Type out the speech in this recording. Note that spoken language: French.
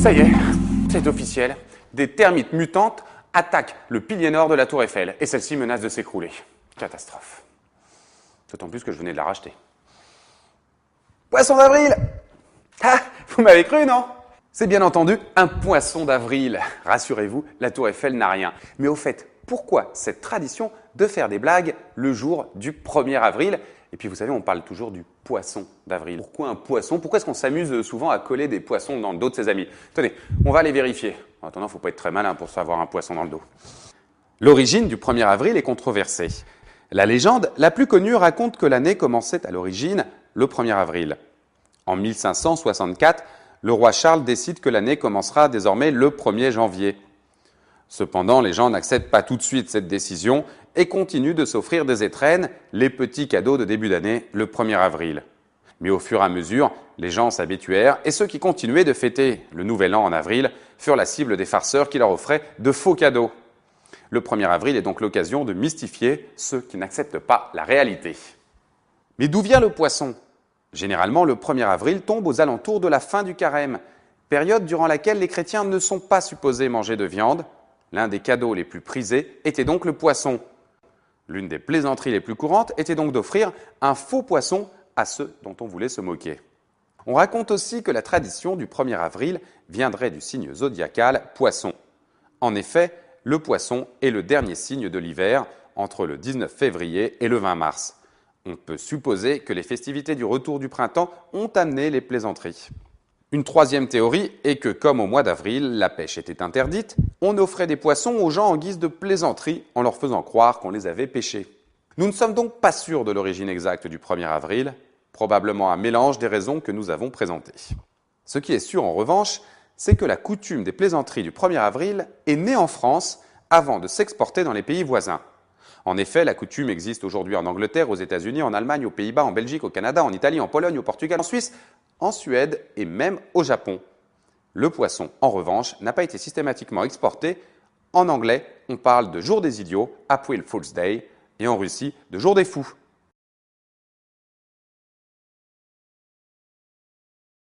Ça y est, c'est officiel. Des termites mutantes attaquent le pilier nord de la tour Eiffel et celle-ci menace de s'écrouler. Catastrophe. D'autant plus que je venais de la racheter. Poisson d'avril! Ah, vous m'avez cru, non? C'est bien entendu un poisson d'avril. Rassurez-vous, la tour Eiffel n'a rien. Mais au fait, pourquoi cette tradition de faire des blagues le jour du 1er avril? Et puis vous savez, on parle toujours du poisson d'avril. Pourquoi un poisson? Pourquoi est-ce qu'on s'amuse souvent à coller des poissons dans le dos de ses amis? Tenez, on va aller vérifier. En attendant, il ne faut pas être très malin pour savoir un poisson dans le dos. L'origine du 1er avril est controversée. La légende la plus connue raconte que l'année commençait à l'origine le 1er avril. En 1564, le roi Charles décide que l'année commencera désormais le 1er janvier. Cependant, les gens n'acceptent pas tout de suite cette décision et continuent de s'offrir des étrennes, les petits cadeaux de début d'année, le 1er avril. Mais au fur et à mesure, les gens s'habituèrent et ceux qui continuaient de fêter le nouvel an en avril furent la cible des farceurs qui leur offraient de faux cadeaux. Le 1er avril est donc l'occasion de mystifier ceux qui n'acceptent pas la réalité. Mais d'où vient le poisson? Généralement, le 1er avril tombe aux alentours de la fin du carême, période durant laquelle les chrétiens ne sont pas supposés manger de viande. L'un des cadeaux les plus prisés était donc le poisson. L'une des plaisanteries les plus courantes était donc d'offrir un faux poisson à ceux dont on voulait se moquer. On raconte aussi que la tradition du 1er avril viendrait du signe zodiacal Poisson. En effet, le poisson est le dernier signe de l'hiver, entre le 19 février et le 20 mars. On peut supposer que les festivités du retour du printemps ont amené les plaisanteries. Une troisième théorie est que, comme au mois d'avril, la pêche était interdite, on offrait des poissons aux gens en guise de plaisanterie en leur faisant croire qu'on les avait pêchés. Nous ne sommes donc pas sûrs de l'origine exacte du 1er avril, probablement un mélange des raisons que nous avons présentées. Ce qui est sûr en revanche, c'est que la coutume des plaisanteries du 1er avril est née en France avant de s'exporter dans les pays voisins. En effet, la coutume existe aujourd'hui en Angleterre, aux États-Unis, en Allemagne, aux Pays-Bas, en Belgique, au Canada, en Italie, en Pologne, au Portugal, en Suisse, en Suède et même au Japon. Le poisson, en revanche, n'a pas été systématiquement exporté. En anglais, on parle de jour des idiots, April Fool's Day, et en Russie, de jour des fous.